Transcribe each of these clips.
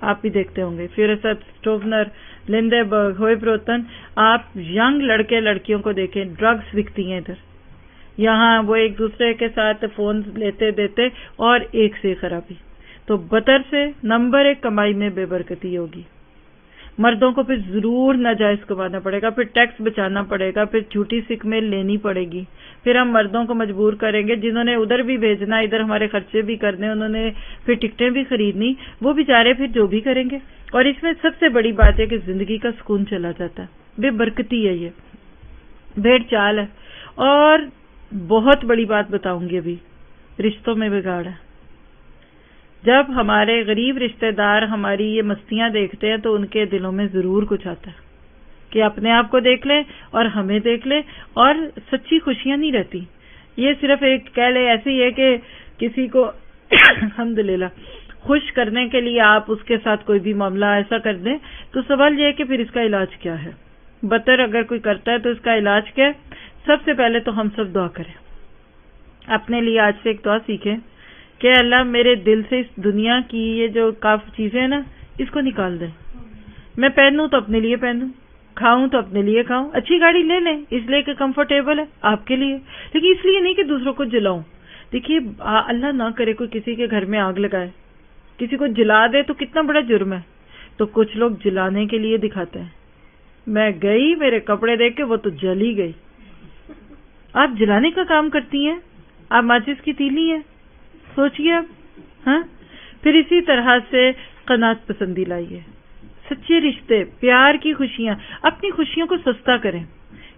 آپ بھی دیکھتے ہوں گے، فیورسٹ اسٹوفنر، لنڈبرگ، ہوئے بروتن. آپ ینگ لڑکے لڑکیوں کو دیکھیں، ڈرگس بکتی ہیں ادھر، یہاں وہ ایک دوسرے کے ساتھ فون لیتے دیتے اور ایک سے خرابی. تو بطر سے نمبر 1 کمائی میں بے برکتی ہوگی. مردوں کو پھر ضرور ناجائز کمانا پڑے گا، پھر ٹیکس بچانا پڑے گا، پھر جھوٹی سکھ میں لینی پڑے گی. پھر ہم مردوں کو مجبور کریں گے، جنہوں نے ادھر بھی بھیجنا، ادھر ہمارے خرچے بھی کرنے، انہوں نے پھر ٹکٹیں بھی خریدنی، وہ بیچارے پھر جو بھی کریں گے. اور اس میں سب سے بڑی بات ہے کہ زندگی کا سکون چلا جاتا ہے. بے برکتی ہے، یہ بھیڑ چال ہے. اور بہت بڑی بات بتاؤں گی ابھی، رشتوں میں بگاڑ ہے. جب ہمارے غریب رشتہ دار ہماری یہ مستیاں دیکھتے ہیں تو ان کے دلوں میں ضرور کچھ آتا ہے کہ اپنے آپ کو دیکھ لیں اور ہمیں دیکھ لیں. اور سچی خوشیاں نہیں رہتی، یہ صرف ایک کہہ لے ایسی ہے کہ کسی کو الحمدللہ خوش کرنے کے لیے آپ اس کے ساتھ کوئی بھی معاملہ ایسا کر دیں. تو سوال یہ ہے کہ پھر اس کا علاج کیا ہے؟ بطر اگر کوئی کرتا ہے تو اس کا علاج کیا ہے؟ سب سے پہلے تو ہم سب دعا کریں. اپنے لیے آج سے ایک دعا سیکھیں کہ اللہ میرے دل سے اس دنیا کی یہ جو کافی چیزیں ہیں نا، اس کو نکال دیں. میں پہنوں تو اپنے لیے پہنوں، کھاؤں تو اپنے لیے کھاؤں. اچھی گاڑی لے لیں اس لیے کہ کمفرٹیبل ہے آپ کے لیے، لیکن اس لیے نہیں کہ دوسروں کو جلاؤں. دیکھیے اللہ نہ کرے کوئی کسی کے گھر میں آگ لگائے، کسی کو جلا دے تو کتنا بڑا جرم ہے. تو کچھ لوگ جلانے کے لیے دکھاتے ہیں. میں گئی، میرے کپڑے دیکھ کے وہ تو جل ہی گئی. آپ جلانے کا کام کرتی ہیں، آپ ماچس کی تیلی ہیں، سوچئے آپ. ہاں، پھر اسی طرح سے قناعت پسندی لائیے، سچے رشتے، پیار کی خوشیاں. اپنی خوشیوں کو سستا کریں.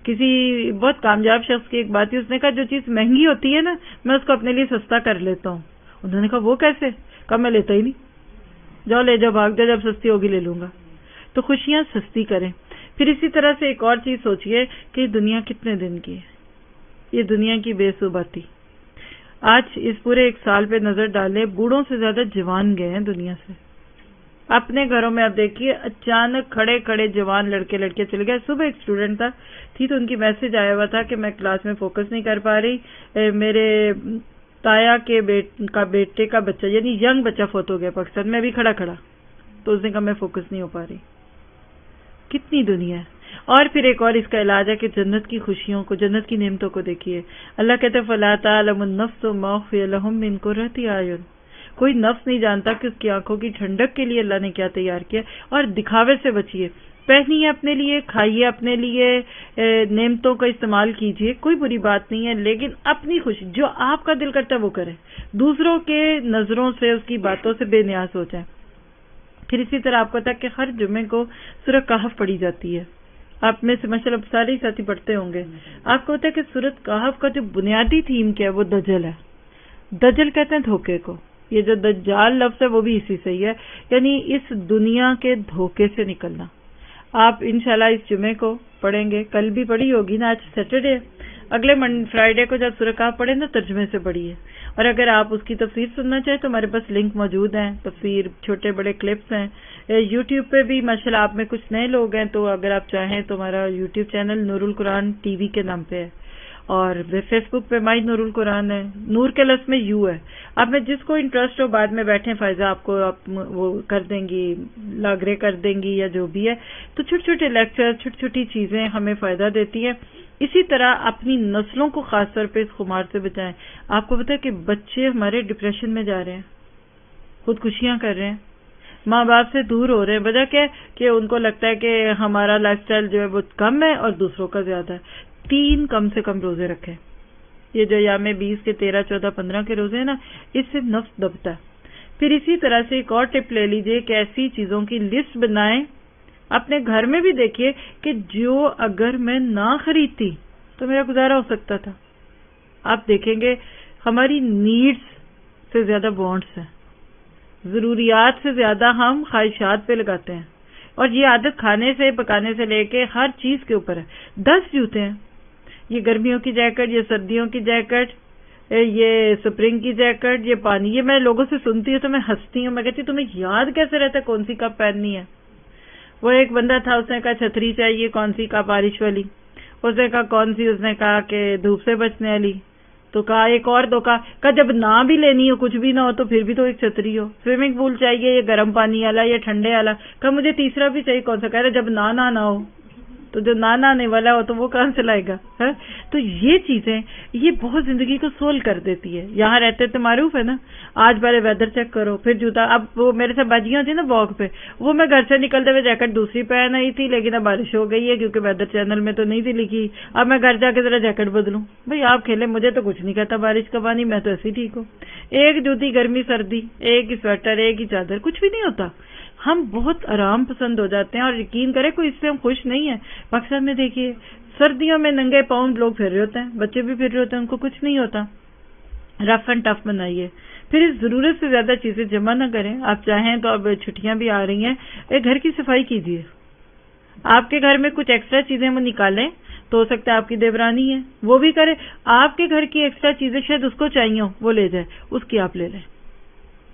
کسی بہت کامیاب شخص کی ایک بات ہے، اس نے کہا جو چیز مہنگی ہوتی ہے نا میں اس کو اپنے لیے سستا کر لیتا ہوں. انہوں نے کہا وہ کیسے؟ کہا میں لیتا ہی نہیں، جاؤ لے جاؤ، بھاگ جاؤ، جب سستی ہوگی لے لوں گا. تو خوشیاں سستی کریں. پھر اسی طرح سے ایک اور چیز سوچئے کہ دنیا کتنے دن کی ہے، یہ دنیا کی بے ثباتی. آج اس پورے 1 سال پہ نظر ڈالیں، بوڑھوں سے زیادہ جوان گئے ہیں دنیا سے. اپنے گھروں میں آپ دیکھیے اچانک کھڑے کھڑے جوان لڑکے لڑکے چلے گئے. صبح ایک اسٹوڈنٹ تھی تو ان کی میسج آیا ہوا تھا کہ میں کلاس میں فوکس نہیں کر پا رہی، میرے تایا کے بیٹے کا بچہ یعنی ینگ بچہ فوت ہو گیا پاکستان میں، بھی کھڑا کھڑا. تو اس نے کہا میں فوکس نہیں ہو پا رہی. کتنی دنیا ہے. اور پھر ایک اور اس کا علاج ہے کہ جنت کی خوشیوں کو، جنت کی نعمتوں کو دیکھیے. اللہ کہتے ہیں فَلَا تَعْلَمُ النَّفْسُ مَا أُخْفِيَ لَهُم مِّن قُرَّةِ أَعْيُنٍ. کوئی نفس نہیں جانتا کہ اس کی آنکھوں کی ٹھنڈک کے لیے اللہ نے کیا تیار کیا. اور دکھاوے سے بچیے. پہنیے اپنے لیے، کھائیے اپنے لیے، نعمتوں کا استعمال کیجیے، کوئی بری بات نہیں ہے، لیکن اپنی خوشی جو آپ کا دل کرتا ہے وہ کریں. دوسروں کے نظروں سے، اس کی باتوں سے بے نیاز ہو جائیں. پھر اسی طرح آپ کو پتا کہ ہر جمعے کو سورہ کہف پڑھی جاتی ہے. آپ میں سے ماشاءاللہ سارے ساتھی پڑھتے ہوں گے. آپ کو پتا ہے کہ سورۃ کہف کا جو بنیادی تھیم کیا ہے وہ دجل ہے. دجل کہتے ہیں دھوکے کو. یہ جو دجال لفظ ہے وہ بھی اسی سے ہی ہے، یعنی اس دنیا کے دھوکے سے نکلنا. آپ انشاءاللہ اس جمعے کو پڑھیں گے، کل بھی پڑھی ہوگی نا، آج سیٹرڈے، اگلے فرائیڈے کو جب سورہ کہف پڑھیں نا ترجمے سے پڑھیے. اور اگر آپ اس کی تفسیر سننا چاہیں تو ہمارے پاس لنک موجود ہیں، تفسیر چھوٹے بڑے کلپس ہیں. یوٹیوب پہ بھی ماشاءاللہ آپ میں کچھ نئے لوگ ہیں تو اگر آپ چاہیں تو ہمارا یوٹیوب چینل نور القرآن ٹی وی کے نام پہ ہے، اور فیس بک پہ مائی نور القرآن ہے، نور کے لفظ میں یو ہے. آپ میں جس کو انٹرسٹ ہو بعد میں بیٹھیں، فائزہ آپ کو وہ کر دیں گی، لاگرے کر دیں گی یا جو بھی ہے. تو چھوٹے چھوٹے لیکچر، چھوٹی چھوٹی چیزیں ہمیں فائدہ دیتی ہیں. اسی طرح اپنی نسلوں کو خاص طور پہ اس خمار سے بچائیں. آپ کو پتا ہے کہ بچے ہمارے ڈپریشن میں جا رہے ہیں، خودکشیاں کر رہے ہیں، ماں باپ سے دور ہو رہے ہیں. وجہ کیا ہے کہ ان کو لگتا ہے کہ ہمارا لائف سٹائل جو ہے وہ کم ہے اور دوسروں کا زیادہ ہے. 3 کم سے کم روزے رکھیں. یہ جو ایام 20 کے 13، 14، 15 کے روزے ہیں نا، اس سے نفس دبتا ہے. پھر اسی طرح سے ایک اور ٹپ لے لیجئے کہ ایسی چیزوں کی لسٹ بنائیں. اپنے گھر میں بھی دیکھیے کہ جو اگر میں نہ خریدتی تو میرا گزارا ہو سکتا تھا. آپ دیکھیں گے ہماری نیڈز سے زیادہ وانٹس ہیں، ضروریات سے زیادہ ہم خواہشات پہ لگاتے ہیں. اور یہ عادت کھانے سے پکانے سے لے کے ہر چیز کے اوپر ہے. 10 جوتے ہیں، یہ گرمیوں کی جیکٹ، یہ سردیوں کی جیکٹ، یہ سپرنگ کی جیکٹ، یہ پانی. یہ میں لوگوں سے سنتی ہوں تو میں ہنستی ہوں. میں کہتی ہوں تمہیں یاد کیسے رہتا ہے کون سی کپ پہننی ہے. وہ ایک بندہ تھا، اس نے کہا چھتری چاہیے، کون سی کپ بارش والی. اس نے کہا کون سی، اس نے کہا کہ دھوپ سے بچنے والی. تو کہا ایک اور دو کہا جب نہ بھی لینی ہو کچھ بھی نہ ہو تو پھر بھی تو ایک چھتری ہو. سوئمنگ پول چاہیے یا گرم پانی والا یا ٹھنڈے والا؟ کہا مجھے تیسرا بھی چاہیے. کون سا؟ کہہ رہا جب نہ ہو تو جو نہ آنے والا ہو تو وہ کہاں سے لائے گا. تو یہ چیزیں یہ بہت زندگی کو سول کر دیتی ہے. یہاں رہتے تو معروف ہے نا, آج پہلے ویدر چیک کرو پھر جوتا. اب وہ میرے سے باجیاں تھی نا واک پہ, وہ میں گھر سے نکلتے ہوئے جیکٹ دوسری پہن آئی تھی, لیکن اب بارش ہو گئی ہے کیونکہ ویدر چینل میں تو نہیں تھی لکھی. اب میں گھر جا کے ذرا جیکٹ بدلوں. بھئی آپ کھیلے, مجھے تو کچھ نہیں کہتا بارش کا پانی, میں تو ایسے ہی ٹھیک ہوں. ایک جوتی گرمی سردی, ایک ہی سویٹر, ایک ہی چادر, کچھ بھی نہیں ہوتا. ہم بہت آرام پسند ہو جاتے ہیں, اور یقین کریں کوئی اس سے ہم خوش نہیں ہے. پاکستان میں دیکھیے سردیوں میں ننگے پاؤں لوگ پھر رہے ہوتے ہیں, بچے بھی پھر رہے ہوتے ہیں, ان کو کچھ نہیں ہوتا. رف اینڈ ٹف بنائیے, پھر اس ضرورت سے زیادہ چیزیں جمع نہ کریں. آپ چاہیں تو اب چھٹیاں بھی آ رہی ہیں, ایک گھر کی صفائی کیجیے. آپ کے گھر میں کچھ ایکسٹرا چیزیں وہ نکالیں, تو ہو سکتا ہے آپ کی دیورانی ہے وہ بھی کرے. آپ کے گھر کی ایکسٹرا چیزیں شاید اس کو چاہیے وہ لے جائے, اس کی آپ لے لیں.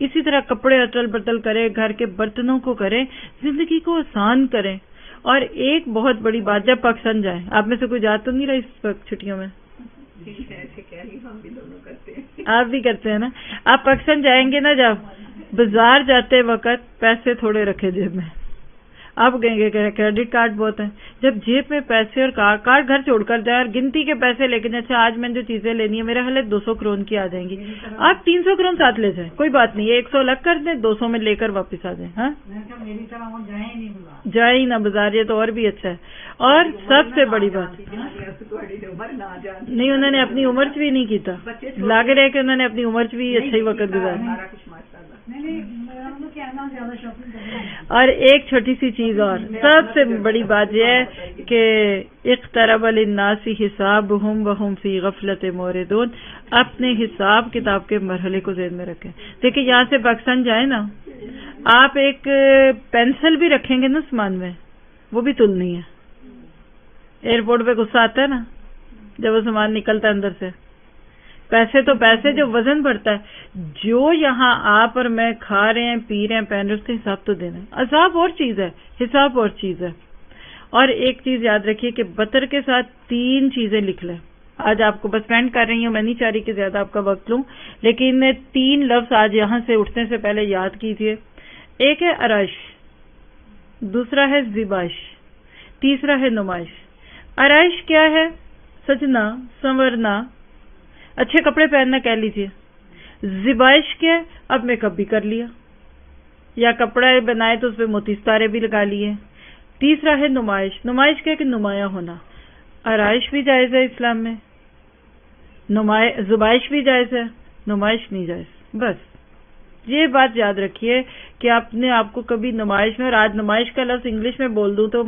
اسی طرح کپڑے اٹل بٹل کریں, گھر کے برتنوں کو کریں, زندگی کو آسان کریں. اور ایک بہت بڑی بات, جب پاکستان جائیں, آپ میں سے کوئی جا تو نہیں رہا اس وقت چھٹیوں میں؟ آپ بھی کرتے ہیں نا. آپ پاکستان جائیں گے نا, جب بازار جاتے وقت پیسے تھوڑے رکھے جیب میں. آپ کہیں گے کریڈٹ کارڈ بہت ہیں. جب جیب میں پیسے اور کارڈ گھر چھوڑ کر جائیں اور گنتی کے پیسے لیکن اچھا آج میں جو چیزیں لینی ہے میرا خیال ہے 200 کرون کی آ جائیں گی, آپ 300 کرون ساتھ لے جائیں, کوئی بات نہیں ہے, 100 الگ کر دیں, 200 میں لے کر واپس آ جائیں. ہاں جائیں ہی نہ بازار, یہ تو اور بھی اچھا ہے. اور سب سے بڑی بات نہیں, انہوں نے اپنی عمر بھی نہیں کیتا, لاگے رہے کہ انہوں نے اپنی عمر بھی اچھا ہی وقت گزارا. اور ایک چھوٹی سی چیز اور, سب سے بڑی بات یہ ہے کہ اقترب للناس حسابهم وهم فی غفلۃ موردون. اپنے حساب کتاب کے مرحلے کو ذہن میں رکھیں. دیکھیں یہاں سے پاکستان جائیں نا, آپ ایک پینسل بھی رکھیں گے نا سامان میں, وہ بھی تلنی ہے. ایئرپورٹ پہ غصہ آتا ہے نا جب وہ سامان نکلتا ہے اندر سے. پیسے تو پیسے, جو وزن بڑھتا ہے, جو یہاں آپ اور میں کھا رہے ہیں, پی رہے ہیں, پہن رہے ہیں, اس کا حساب تو دینا ہے. عذاب اور چیز ہے, حساب اور چیز ہے. اور ایک چیز یاد رکھیے کہ بطر کے ساتھ 3 چیزیں لکھ لیں. آج آپ کو بس پینڈ کر رہی ہوں, میں نہیں چاہ رہی کہ زیادہ آپ کا وقت لوں, لیکن 3 لفظ آج یہاں سے اٹھنے سے پہلے یاد کیجئے. ایک ہے عرائش, دوسرا ہے زیبائش, تیسرا ہے نمائش. عرائش کیا ہے؟ سجنا, سنورنا, اچھے کپڑے پہننا کہہ لیجئے. زیبائش کیا ہے؟ اب میک اپ بھی کر لیا, یا کپڑا بنائے تو اس پہ موتی ستارے بھی لگا لیے. تیسرا ہے نمائش. نمائش کیا کہ نمایاں ہونا. عرائش بھی جائز ہے اسلام میں, زبائش بھی جائز ہے, نمائش نہیں جائز. بس یہ بات یاد رکھیے کہ اپنے آپ کو کبھی نمائش میں, اور آج نمائش کا لفظ انگلش میں بول دوں تو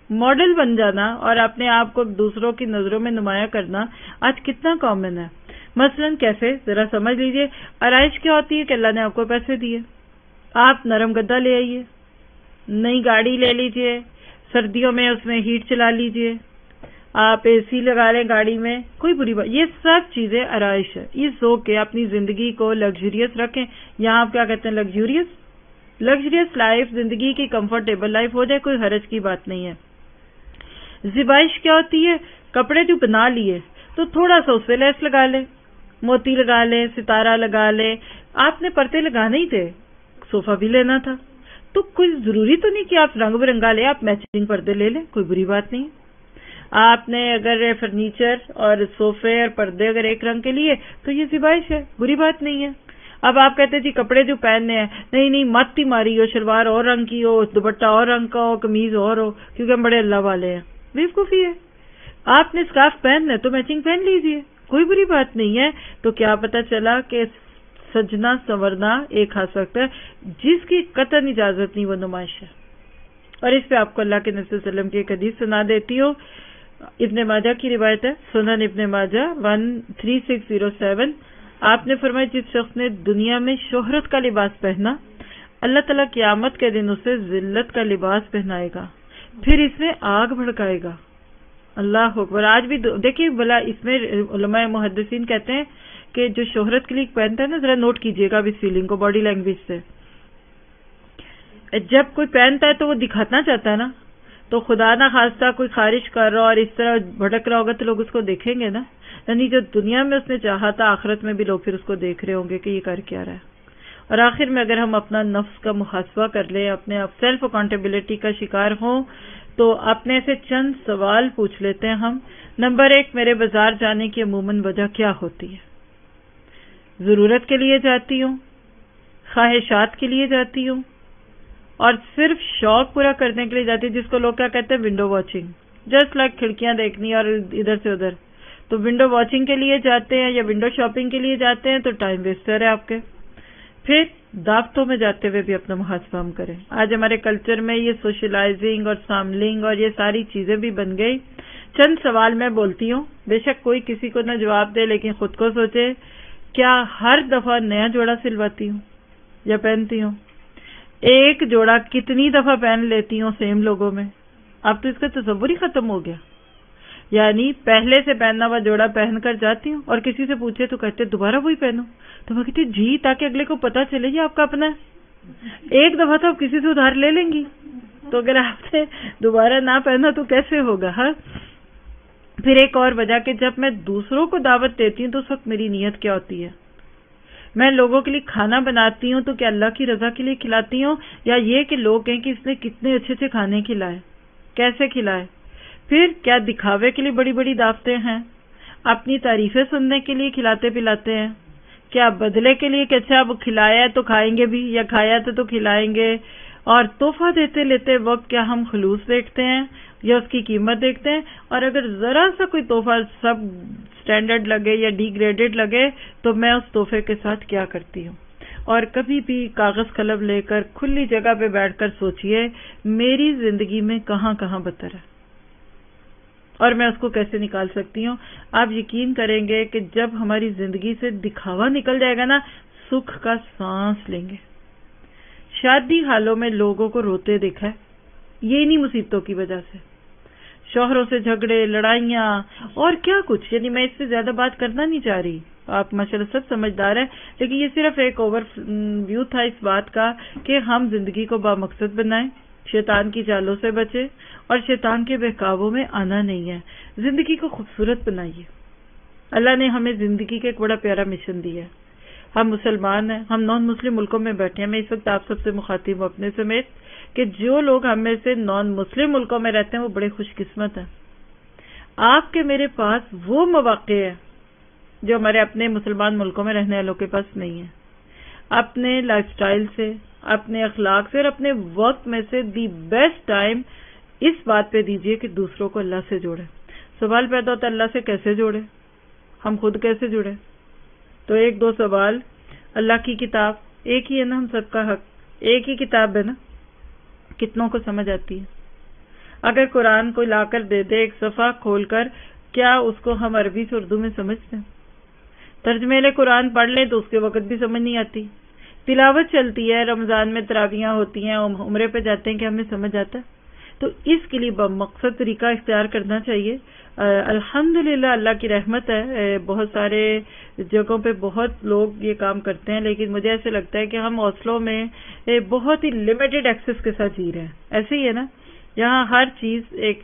ماڈل بن جانا اور اپنے آپ کو دوسروں کی نظروں میں نمایاں کرنا آج کتنا کامن ہے. مثلا کیسے, ذرا سمجھ لیجئے. عرائش کیا ہوتی ہے کہ اللہ نے آپ کو پیسے دیے, آپ نرم گدا لے آئیے, نئی گاڑی لے لیجئے, سردیوں میں اس میں ہیٹ چلا لیجئے, آپ اے سی لگا لیں گاڑی میں, کوئی بری بات. یہ سب چیزیں عرائش ہے. یہ سو کے اپنی زندگی کو لگژریس رکھیں. یہاں آپ کیا کہتے ہیں, لگژریس لائف, زندگی کی کمفرٹیبل لائف ہو جائے, کوئی حرج کی بات نہیں ہے. زیبائش کیا ہوتی ہے؟ کپڑے جو بنا لیے تو تھوڑا سا اس پہ لیس لگا لیں, موتی لگا لیں, ستارہ لگا لیں. آپ نے پردے لگانے ہی تھے, صوفہ بھی لینا تھا, تو کوئی ضروری تو نہیں کہ آپ رنگ برنگا لیں, آپ میچنگ پردے لے لیں, کوئی بری بات نہیں. آپ نے اگر فرنیچر اور صوفے اور پردے اگر ایک رنگ کے لیے تو یہ زیبائش ہے, بری بات نہیں ہے. اب آپ کہتے ہیں جی کپڑے جو پہننے ہیں, نہیں مت ہی ماری ہو, شلوار اور رنگ کی ہو, دوپٹہ اور رنگ کا ہو, قمیض اور ہو, کیونکہ ہم بڑے اللہ والے ہیں. بیوقوفی ہے. آپ نے اسکارف پہننا ہے تو میچنگ پہن لیجئے, کوئی بری بات نہیں ہے. تو کیا پتا چلا کہ سجنا سنورنا ایک خاص وقت ہے, جس کی قطعاً اجازت نہیں وہ نمائش ہے. اور اس پہ آپ کو اللہ کے نبی صلی اللہ علیہ وسلم کی ایک حدیث سنا دیتی ہوں. ابن ماجہ کی روایت ہے, سنن ابن ماجہ 13607. آپ نے فرمایا جس شخص نے دنیا میں شہرت کا لباس پہنا, اللہ تعالیٰ قیامت کے دن اسے ذلت کا لباس پہنائے گا, پھر اس میں آگ بھڑکائے گا. اللہ اکبر. آج بھی دیکھیے بلا اس میں علماء محدثین کہتے ہیں کہ جو شہرت کے لیے پہنتا ہے نا, ذرا نوٹ کیجئے گا اس فیلنگ کو باڈی لینگویج سے. جب کوئی پہنتا ہے تو وہ دکھانا چاہتا ہے نا, تو خدا نہ خواستہ کوئی خارش کر رہا اور اس طرح بھٹک رہا ہوگا تو لوگ اس کو دیکھیں گے نا. یعنی جو دنیا میں اس نے چاہا تھا آخرت میں بھی لوگ پھر اس کو دیکھ رہے ہوں گے کہ یہ کر کیا رہا ہے. اور آخر میں اگر ہم اپنا نفس کا محاسبہ کر لیں، اپنے سیلف اکاؤنٹیبلٹی کا شکار ہوں، تو اپنے سے چند سوال پوچھ لیتے ہیں ہم. نمبر 1، میرے بازار جانے کی عموماً وجہ کیا ہوتی ہے؟ ضرورت کے لیے جاتی ہوں، خواہشات کے لیے جاتی ہوں، اور صرف شوق پورا کرنے کے لیے جاتی ہوں، جس کو لوگ کیا کہتے ہیں ونڈو واچنگ، جسٹ لائک کھڑکیاں دیکھنی اور ادھر سے ادھر. تو ونڈو واچنگ کے لیے جاتے ہیں یا ونڈو شاپنگ کے لیے جاتے ہیں تو ٹائم ویسٹر ہے آپ کے. پھر دعوتوں میں جاتے ہوئے بھی اپنا محاسبہ ہم کریں. آج ہمارے کلچر میں یہ سوشلائزنگ اور ساملنگ اور یہ ساری چیزیں بھی بن گئی. چند سوال میں بولتی ہوں، بے شک کوئی کسی کو نہ جواب دے، لیکن خود کو سوچے، کیا ہر دفعہ نیا جوڑا سلواتی ہوں یا پہنتی ہوں؟ ایک جوڑا کتنی دفعہ پہن لیتی ہوں سیم لوگوں میں؟ اب تو اس کا تصور ہی ختم ہو گیا. یعنی پہلے سے پہنا ہوا جوڑا پہن کر جاتی ہوں اور کسی سے پوچھے تو کہتے دوبارہ وہی پہنو. تو میں کہتی جی، تاکہ اگلے کو پتا چلے یہ آپ کا اپنا ہے. ایک دفعہ تو آپ کسی سے ادھار لے لیں گی، تو اگر آپ نے دوبارہ نہ پہنا تو کیسے ہوگا؟ ہاں. پھر ایک اور وجہ کہ جب میں دوسروں کو دعوت دیتی ہوں تو اس وقت میری نیت کیا ہوتی ہے؟ میں لوگوں کے لیے کھانا بناتی ہوں تو کیا اللہ کی رضا کے لیے کھلاتی ہوں، یا یہ کہ لوگ کہیں کہ اس نے کتنے اچھے اچھے کھانے کھلائے، کیسے کھلائے؟ پھر کیا دکھاوے کے لیے بڑی بڑی دعوتیں ہیں؟ اپنی تعریفیں سننے کے لیے کھلاتے پلاتے ہیں؟ کیا بدلے کے لیے کہ اچھا اب کھلایا ہے تو کھائیں گے بھی، یا کھایا تو کھلائیں گے؟ اور تحفہ دیتے لیتے وقت کیا ہم خلوص دیکھتے ہیں یا اس کی قیمت دیکھتے ہیں؟ اور اگر ذرا سا کوئی تحفہ سب سٹینڈرڈ لگے یا ڈی گریڈڈ لگے تو میں اس تحفے کے ساتھ کیا کرتی ہوں؟ اور کبھی بھی کاغذ قلم لے کر کھلی جگہ پہ بیٹھ کر سوچئے میری زندگی میں کہاں کہاں بتر ہے اور میں اس کو کیسے نکال سکتی ہوں. آپ یقین کریں گے کہ جب ہماری زندگی سے دکھاوا نکل جائے گا نا، سکھ کا سانس لیں گے. شادی حالوں میں لوگوں کو روتے دیکھا ہے، یہ نہیں مصیبتوں کی وجہ سے، شوہروں سے جھگڑے، لڑائیاں اور کیا کچھ. یعنی میں اس سے زیادہ بات کرنا نہیں چاہ رہی، آپ ماشاءاللہ سب سمجھدار ہیں، لیکن یہ صرف ایک اوور ویو تھا اس بات کا کہ ہم زندگی کو بامقصد بنائیں، شیطان کی چالوں سے بچے اور شیطان کے بہکاووں میں آنا نہیں ہے. زندگی کو خوبصورت بنائیے. اللہ نے ہمیں زندگی کا ایک بڑا پیارا مشن دیا ہے. ہم مسلمان ہیں، ہم نان مسلم ملکوں میں بیٹھے ہیں. میں اس وقت آپ سب سے مخاطب ہوں اپنے سمیت کہ جو لوگ ہم میں سے نان مسلم ملکوں میں رہتے ہیں وہ بڑے خوش قسمت ہیں. آپ کے میرے پاس وہ مواقع ہے جو ہمارے اپنے مسلمان ملکوں میں رہنے والوں کے پاس نہیں ہے. اپنے لائف سٹائل سے، اپنے اخلاق سے اور اپنے وقت میں سے دی بیسٹ ٹائم اس بات پہ دیجئے کہ دوسروں کو اللہ سے جوڑے. سوال پیدا ہوتا ہے اللہ سے کیسے جوڑے، ہم خود کیسے جڑے؟ تو ایک دو سوال. اللہ کی کتاب ایک ہی ہے نا، ہم سب کا حق ایک ہی کتاب ہے نا، کتنوں کو سمجھ آتی ہے؟ اگر قرآن کوئی لا کر دے دے ایک صفحہ کھول کر، کیا اس کو ہم عربی سے اردو میں سمجھتے ہیں؟ ترجمے لے قرآن پڑھ لیں تو اس کے وقت بھی سمجھ نہیں آتی. تلاوت چلتی ہے، رمضان میں تراویحاں ہوتی ہیں، عمرے پہ جاتے ہیں کہ ہمیں سمجھ آتا ہے. تو اس کے لیے مقصد طریقہ اختیار کرنا چاہیے. الحمدللہ اللہ کی رحمت ہے، بہت سارے جگہوں پہ بہت لوگ یہ کام کرتے ہیں، لیکن مجھے ایسے لگتا ہے کہ ہم حوصلوں میں بہت ہی لمیٹڈ ایکسس کے ساتھ جی رہے ہیں. ایسے ہی ہے نا، یہاں ہر چیز ایک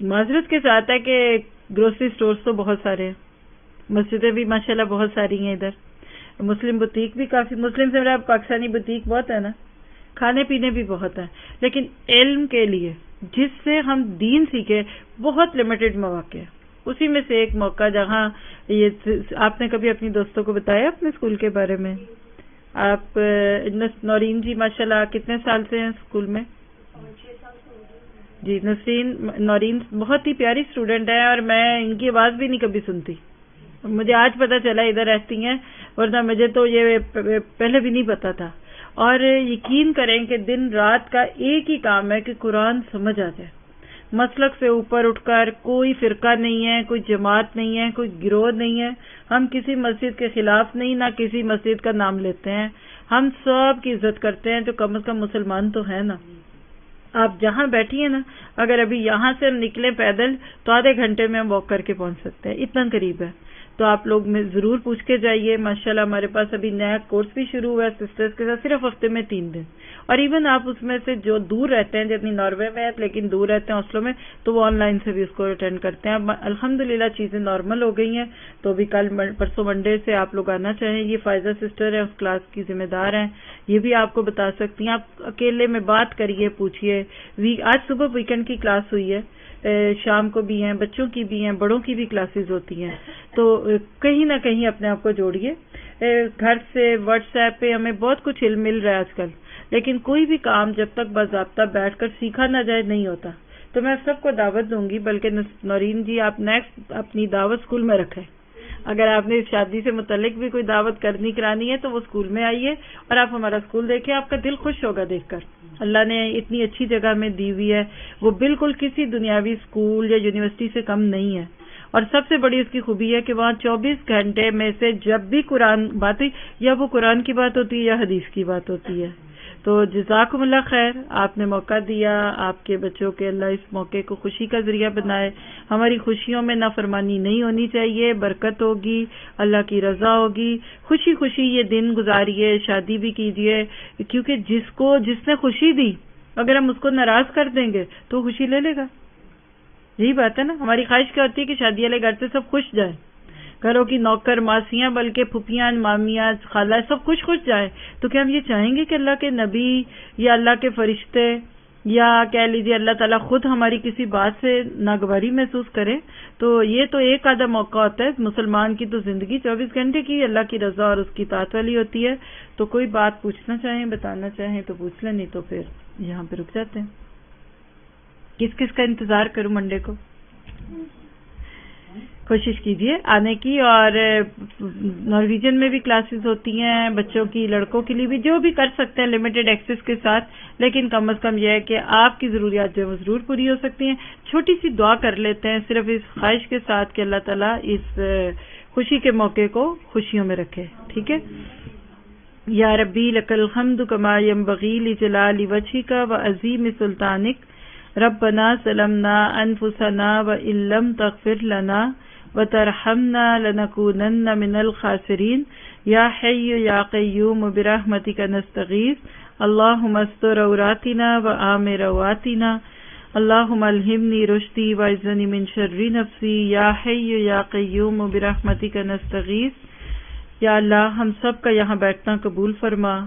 معذرت کے ساتھ ہے کہ گروسری سٹورز تو بہت سارے ہیں، مسجدیں بھی ماشاءاللہ بہت ساری ہیں، ادھر مسلم بوتیک بھی کافی، مسلم سے میرا پاکستانی بوتیک بہت ہے نا، کھانے پینے بھی بہت ہیں. لیکن علم کے لیے جس سے ہم دین سیکھے بہت لمیٹڈ مواقع ہے. اسی میں سے ایک موقع جہاں یہ آپ نے کبھی اپنی دوستوں کو بتایا اپنے اسکول کے بارے میں؟ آپ نورین جی ماشاءاللہ کتنے سال سے ہیں اسکول میں؟ جی نورین بہت ہی پیاری اسٹوڈنٹ ہے اور میں ان کی آواز بھی نہیں کبھی سنتی. مجھے آج پتا چلا ادھر رہتی ہیں، ورنہ مجھے تو یہ پہلے بھی نہیں پتا تھا. اور یقین کریں کہ دن رات کا ایک ہی کام ہے کہ قرآن سمجھ آ جائے. مسلک سے اوپر اٹھ کر کوئی فرقہ نہیں ہے، کوئی جماعت نہیں ہے، کوئی گروہ نہیں ہے. ہم کسی مسجد کے خلاف نہیں، نہ کسی مسجد کا نام لیتے ہیں. ہم سب کی عزت کرتے ہیں جو کم از کم مسلمان تو ہے نا. آپ جہاں بیٹھی ہیں نا، اگر ابھی یہاں سے نکلے پیدل تو آدھے گھنٹے میں ہم واک کر کے پہنچ سکتے ہیں، اتنا قریب ہے. تو آپ لوگ میں ضرور پوچھ کے جائیے. ماشاءاللہ ہمارے پاس ابھی نیا کورس بھی شروع ہوا ہے سسٹرز کے ساتھ, صرف ہفتے میں 3 دن. اور ایون آپ اس میں سے جو دور رہتے ہیں, جتنی ناروے میں لیکن دور رہتے ہیں اوسلو میں, تو وہ آن لائن سے بھی اس کو اٹینڈ کرتے ہیں. اب الحمدللہ چیزیں نارمل ہو گئی ہیں, تو ابھی کل پرسوں منڈے سے آپ لوگ آنا چاہیں. یہ فائزہ سسٹر ہے, اس کلاس کی ذمہ دار ہیں, یہ بھی آپ کو بتا سکتی ہیں. آپ اکیلے میں بات کریے, پوچھیے. آج صبح ویکنڈ کی کلاس ہوئی ہے, شام کو بھی ہیں, بچوں کی بھی ہیں, بڑوں کی بھی کلاسز ہوتی ہیں. تو کہیں نہ کہیں اپنے آپ کو جوڑیے. گھر سے واٹس ایپ پہ ہمیں بہت کچھ علم مل رہا ہے آج کل, لیکن کوئی بھی کام جب تک باضابطہ بیٹھ کر سیکھا نہ جائے نہیں ہوتا. تو میں سب کو دعوت دوں گی, بلکہ نورین جی آپ نیکسٹ اپنی دعوت اسکول میں رکھیں. اگر آپ نے شادی سے متعلق بھی کوئی دعوت کرانی ہے تو وہ اسکول میں آئیے اور آپ ہمارا اسکول دیکھیں, آپ کا دل خوش ہوگا دیکھ کر. اللہ نے اتنی اچھی جگہ میں دی ہوئی ہے, وہ بالکل کسی دنیاوی اسکول یا یونیورسٹی سے کم نہیں ہے. اور سب سے بڑی اس کی خوبی ہے کہ وہاں 24 گھنٹے میں سے جب بھی قرآن بات ہوئی, یا وہ قرآن کی بات ہوتی ہے یا حدیث کی بات ہوتی ہے. تو جزاکم اللہ خیر, آپ نے موقع دیا. آپ کے بچوں کے اللہ اس موقع کو خوشی کا ذریعہ بنائے. ہماری خوشیوں میں نافرمانی نہیں ہونی چاہیے, برکت ہوگی, اللہ کی رضا ہوگی. خوشی خوشی یہ دن گزاریے, شادی بھی کیجیے, کیونکہ جس نے خوشی دی اگر ہم اس کو ناراض کر دیں گے تو خوشی لے لے گا. یہی بات ہے نا, ہماری خواہش کیا ہوتی ہے کہ شادی والے گھر سے سب خوش جائیں, گھروں کی نوکر ماسیاں بلکہ پھپھیاں مامیاں خالہ سب خوش جائیں. تو کیا ہم یہ چاہیں گے کہ اللہ کے نبی یا اللہ کے فرشتے یا کہہ لیجیے اللہ تعالیٰ خود ہماری کسی بات سے ناگواری محسوس کرے؟ تو یہ تو ایک آدھا موقع ہوتا ہے. مسلمان کی تو زندگی 24 گھنٹے کی اللہ کی رضا اور اس کی اطاعت والی ہوتی ہے. تو کوئی بات پوچھنا چاہیں, بتانا چاہیں تو پوچھ لیں, نہیں تو پھر یہاں پہ رک جاتے ہیں. کس کس کا انتظار کروں منڈے کو؟ کوشش کیجیے آنے کی. اور نارویجن میں بھی کلاسز ہوتی ہیں بچوں کی, لڑکوں کے لیے بھی, جو بھی کر سکتے ہیں لمیٹڈ ایکسس کے ساتھ. لیکن کم از کم یہ ہے کہ آپ کی ضروریات جو ضرور پوری ہو سکتی ہیں. چھوٹی سی دعا کر لیتے ہیں صرف اس خواہش کے ساتھ کہ اللہ تعالیٰ اس خوشی کے موقع کو خوشیوں میں رکھے. ٹھیک ہے؟ یا ربی لک الحمد کما ینبغی لجلال وجہک وعظیم سلطانک. ربنا ظلمنا انفسنا وان لم تغفر لنا وترحمنا لنكونن من الخاسرین. یا حی یا قیوم برحمتک نستغیث. اللہم استر عوراتنا وآمن رواتنا. اللہم الہمنی رشدی واعذنی من شر نفسی. یا حی یا قیوم برحمتک نستغیث. یا اللہ ہم سب کا یہاں بیٹھنا قبول فرما.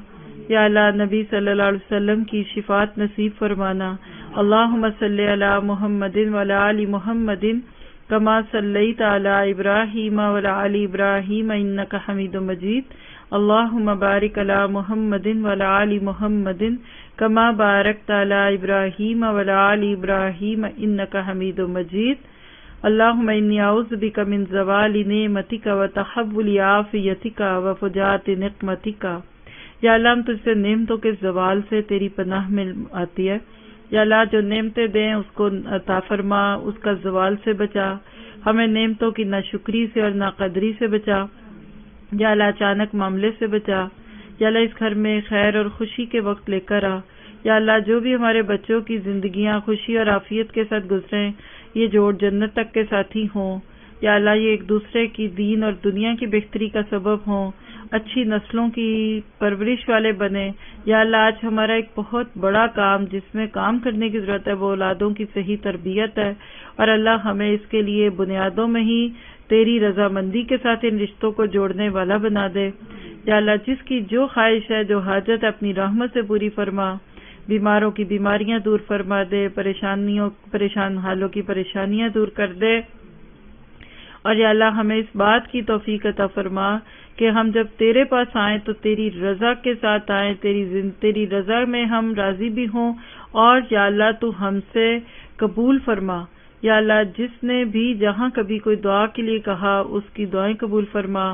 یا اللہ نبی صلی اللہ علیہ وسلم کی شفاعت نصیب فرمانا. اللہم صلی علی محمد وعلی آل محمد کما صلیت علی ابراہیم وعلی آل ابراہیم انک حمید مجید. اللہم بارک علی محمد وعلی آل محمد کما بارکت علی ابراہیم وعلی آل ابراہیم انک حمید مجید. اللہم انی اعوذ بک من زوال نعمتک وتحول عافیتک وفجاءت نقمتک. یا اللہ ہم تجھ سے نعمتوں کے زوال سے تیری پناہ میں آتی ہے. یا اللہ جو نعمتیں دیں اس کو عطا فرما, اس کا زوال سے بچا. ہمیں نعمتوں کی ناشکری سے اور ناقدری سے بچا. یا اللہ اچانک معاملے سے بچا. یا اللہ اس گھر میں خیر اور خوشی کے وقت لے کر آ. یا اللہ جو بھی ہمارے بچوں کی زندگیاں خوشی اور عافیت کے ساتھ گزریں, یہ جوڑ جنت تک کے ساتھی ہوں. یا اللہ یہ ایک دوسرے کی دین اور دنیا کی بہتری کا سبب ہوں, اچھی نسلوں کی پرورش والے بنے. یا اللہ آج ہمارا ایک بہت بڑا کام جس میں کام کرنے کی ضرورت ہے وہ اولادوں کی صحیح تربیت ہے. اور اللہ ہمیں اس کے لیے بنیادوں میں ہی تیری رضامندی کے ساتھ ان رشتوں کو جوڑنے والا بنا دے. یا اللہ جس کی جو خواہش ہے, جو حاجت ہے, اپنی رحمت سے پوری فرما. بیماروں کی بیماریاں دور فرما دے, پریشان حالوں کی پریشانیاں دور کر دے. اور یا اللہ ہمیں اس بات کی توفیق عطا فرما کہ ہم جب تیرے پاس آئیں تو تیری رضا کے ساتھ آئیں, تیری رضا میں ہم راضی بھی ہوں. اور یا اللہ تو ہم سے قبول فرما. یا اللہ جس نے بھی جہاں کبھی کوئی دعا کے لیے کہا اس کی دعائیں قبول فرما.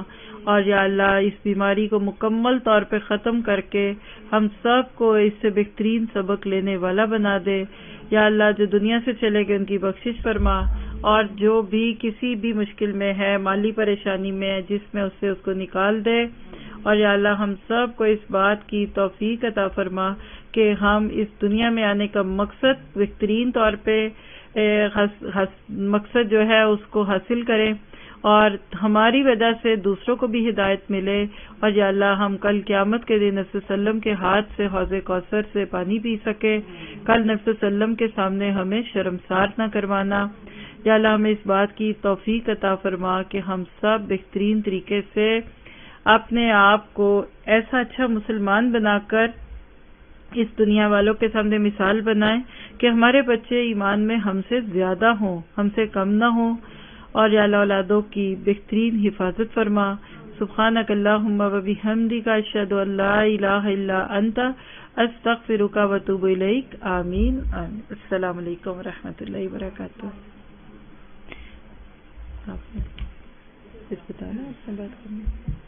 اور یا اللہ اس بیماری کو مکمل طور پہ ختم کر کے ہم سب کو اس سے بہترین سبق لینے والا بنا دے. یا اللہ جو دنیا سے چلے گئے ان کی بخشش فرما, اور جو بھی کسی بھی مشکل میں ہے, مالی پریشانی میں ہے, جس میں اس کو نکال دے. اور یا اللہ ہم سب کو اس بات کی توفیق عطا فرما کہ ہم اس دنیا میں آنے کا مقصد بہترین طور پہ مقصد جو ہے اس کو حاصل کریں. اور ہماری وجہ سے دوسروں کو بھی ہدایت ملے، اور یا اللہ ہم کل قیامت کے دن نبی صلی اللہ علیہ وسلم کے ہاتھ سے حوض کوثر سے پانی پی سکے، کل نبی صلی اللہ علیہ وسلم کے سامنے ہمیں شرمسار نہ کروانا۔ یا اللہ ہمیں اس بات کی توفیق عطا فرما کہ ہم سب بہترین طریقے سے اپنے آپ کو ایسا اچھا مسلمان بنا کر اس دنیا والوں کے سامنے مثال بنائیں کہ ہمارے بچے ایمان میں ہم سے زیادہ ہوں، ہم سے کم نہ ہوں، اور یا اللہ اولادوں کی بہترین حفاظت فرما۔ سبحانک اللہم و بحمدک، اشہد ان لا الہ الا انت، استغفرک و اتوب الیک۔ آمین آمین۔ السلام علیکم و رحمۃ اللہ وبرکاتہ۔ آپ نے بتانا آپ سے بات کرنا۔